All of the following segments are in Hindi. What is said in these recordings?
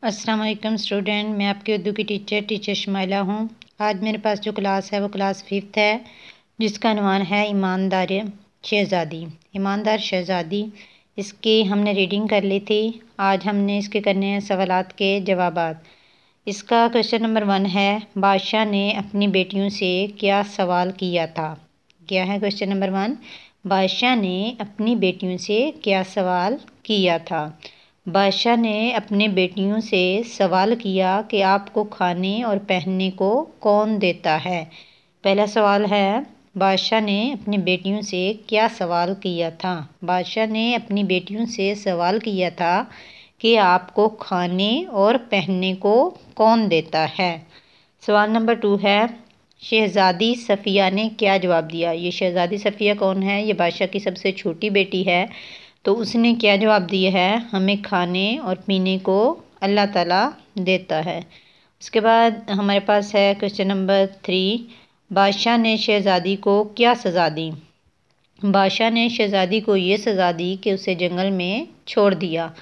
अस्सलाम वालेकुम स्टूडेंट, मैं आपकी उर्दू की टीचर शमाइला हूँ। आज मेरे पास जो क्लास है वो क्लास 5th है, जिसका अनवान है ईमानदार शहज़ादी। ईमानदार शहज़ादी, इसकी हमने रीडिंग कर ली थी। आज हमने इसके करने हैं सवालात के जवाबात। इसका क्वेश्चन नंबर 1 है, बादशाह ने अपनी बेटियों से क्या सवाल किया था। क्या है क्वेश्चन नंबर 1? बादशाह ने अपनी बेटियों से क्या सवाल किया था। बादशाह ने अपनी बेटियों से सवाल किया कि आपको खाने और पहनने को कौन देता है। पहला सवाल है, बादशाह ने अपनी बेटियों से क्या सवाल किया था। बादशाह ने अपनी बेटियों से सवाल किया था कि आपको खाने और पहनने को कौन देता है। सवाल नंबर 2 है, शहज़ादी सफ़िया ने क्या जवाब दिया। ये शहज़ादी सफ़िया कौन है? ये बादशाह की सबसे छोटी बेटी है। तो उसने क्या जवाब दिया है? हमें खाने और पीने को अल्लाह ताला देता है। उसके बाद हमारे पास है क्वेश्चन नंबर 3, बादशाह ने शहज़ादी को क्या सज़ा दी। बादशाह ने शहज़ादी को ये सज़ा दी कि उसे जंगल में छोड़ दिया।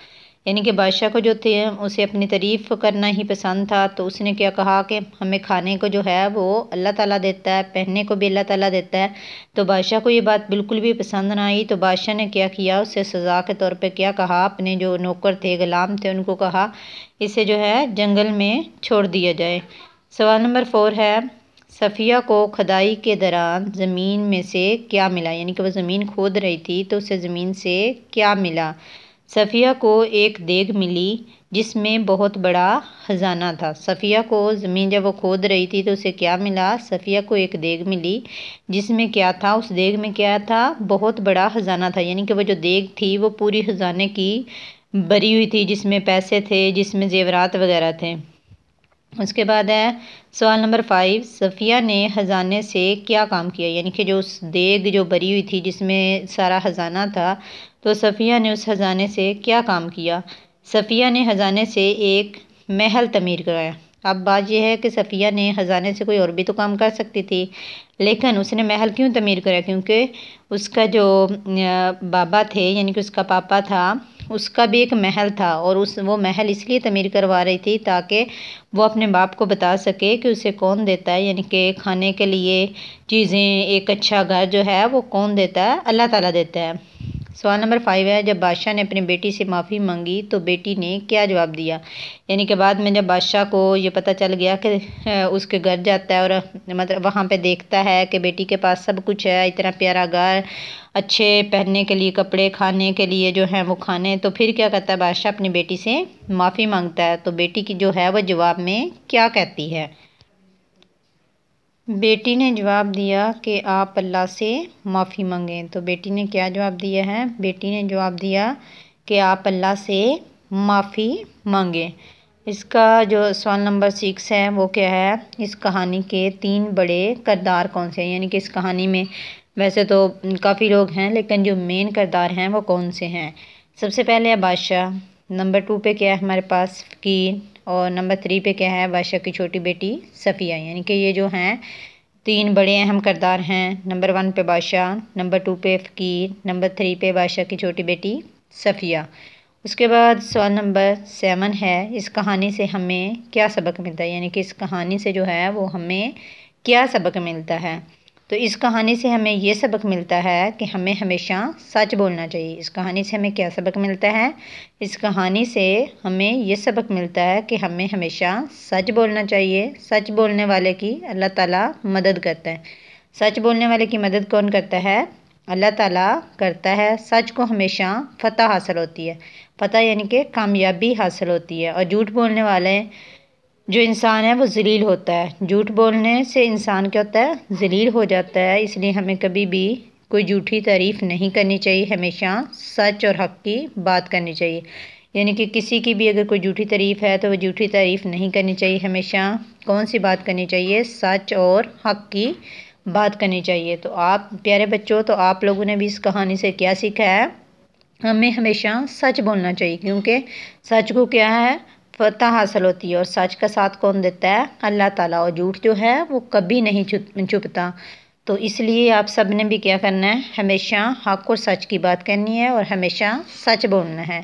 यानी कि बादशाह को जो थे उसे अपनी तारीफ़ करना ही पसंद था, तो उसने क्या कहा कि हमें खाने को जो है वो अल्लाह ताला देता है, पहनने को भी अल्लाह ताला देता है। तो बादशाह को ये बात बिल्कुल भी पसंद ना आई। तो बादशाह ने क्या किया, उससे सज़ा के तौर पे क्या कहा, अपने जो नौकर थे, गुलाम थे, उनको कहा इसे जो है जंगल में छोड़ दिया जाए। सवाल नंबर 4 है, सफ़िया को खुदाई के दौरान ज़मीन में से क्या मिला। यानी कि वो ज़मीन खोद रही थी तो उसे ज़मीन से क्या मिला। सफ़िया को एक देग मिली जिसमें बहुत बड़ा ख़जाना था। सफ़िया को ज़मीन जब वो खोद रही थी तो उसे क्या मिला, सफ़िया को एक देग मिली जिसमें क्या था, उस देग में क्या था, बहुत बड़ा ख़जाना था। यानी कि वो जो देग थी वो पूरी ख़जाने की भरी हुई थी, जिसमें पैसे थे, जिसमें ज़ेवरात वगैरह थे। उसके बाद है सवाल नंबर 5, सफ़िया ने ख़जाने से क्या काम किया। यानी कि जो उस देग जो भरी हुई थी जिसमें सारा ख़जाना था, तो सफ़िया ने उस ख़जाने से क्या काम किया। सफ़िया ने ख़जाने से एक महल तमीर कराया। अब बात यह है कि सफ़िया ने ख़जाने से कोई और भी तो काम कर सकती थी, लेकिन उसने महल क्यों तमीर कराया? क्योंकि उसका जो बाबा थे, यानी कि उसका पापा था, उसका भी एक महल था और वो महल इसलिए तमीर करवा रही थी ताकि वो अपने बाप को बता सके कि उसे कौन देता है। यानी कि खाने के लिए चीज़ें, एक अच्छा घर जो है वो कौन देता है, अल्लाह ताला देता है। सवाल नंबर 5 है, जब बादशाह ने अपनी बेटी से माफ़ी मांगी तो बेटी ने क्या जवाब दिया। यानी कि बाद में जब बादशाह को ये पता चल गया कि उसके घर जाता है और मतलब वहाँ पे देखता है कि बेटी के पास सब कुछ है, इतना प्यारा घर, अच्छे पहनने के लिए कपड़े, खाने के लिए जो है वो खाने, तो फिर क्या करता है, बादशाह अपनी बेटी से माफ़ी मांगता है। तो बेटी की जो है वो जवाब में क्या कहती है। बेटी ने जवाब दिया कि आप अल्लाह से माफ़ी मांगें। तो बेटी ने क्या जवाब दिया है? बेटी ने जवाब दिया कि आप अल्लाह से माफ़ी मांगें। इसका जो सवाल नंबर 6 है वो क्या है, इस कहानी के 3 बड़े किरदार कौन से हैं। यानी कि इस कहानी में वैसे तो काफ़ी लोग हैं, लेकिन जो मेन किरदार हैं वो कौन से हैं। सबसे पहले है बादशाह, नंबर 2 पे क्या है हमारे पास फ़कीर, और नंबर 3 पे क्या है, बादशाह की छोटी बेटी सफ़िया। यानी कि ये जो हैं 3 बड़े अहम किरदार हैं। नंबर 1 पे बादशाह, नंबर 2 पे फ़कीर, नंबर 3 पे बादशाह की छोटी बेटी सफ़िया। उसके बाद सवाल नंबर 7 है, इस कहानी से हमें क्या सबक मिलता है। यानी कि इस कहानी से जो है वो हमें क्या सबक मिलता है। तो इस कहानी से हमें ये सबक मिलता है कि हमें हमेशा सच बोलना चाहिए। इस कहानी से हमें क्या सबक मिलता है? इस कहानी से हमें ये सबक मिलता है कि हमें हमेशा सच बोलना चाहिए। सच बोलने वाले की अल्लाह ताला मदद करता है। सच बोलने वाले की मदद कौन करता है? अल्लाह ताला करता है। सच को हमेशा फ़तह हासिल होती है। फ़तह यानी कि कामयाबी हासिल होती है। और झूठ बोलने वाले जो इंसान है वो ज़लील होता है। झूठ बोलने से इंसान क्या होता है? ज़लील हो जाता है। इसलिए हमें कभी भी कोई झूठी तारीफ़ नहीं करनी चाहिए, हमेशा सच और हक़ की बात करनी चाहिए। यानी कि किसी की भी अगर कोई झूठी तारीफ़ है तो वो झूठी तारीफ़ नहीं करनी चाहिए। हमेशा कौन सी बात करनी चाहिए? सच और हक़ की बात करनी चाहिए। तो आप प्यारे बच्चों, तो आप लोगों ने भी इस कहानी से क्या सीखा है? हमें हमेशा सच बोलना चाहिए, क्योंकि सच को क्या है, फ़तह हासिल होती है। और सच का साथ कौन देता है? अल्लाह ताला। और झूठ जो है वो कभी नहीं छुपता। तो इसलिए आप सब ने भी क्या करना है, हमेशा हक़ और सच की बात करनी है और हमेशा सच बोलना है।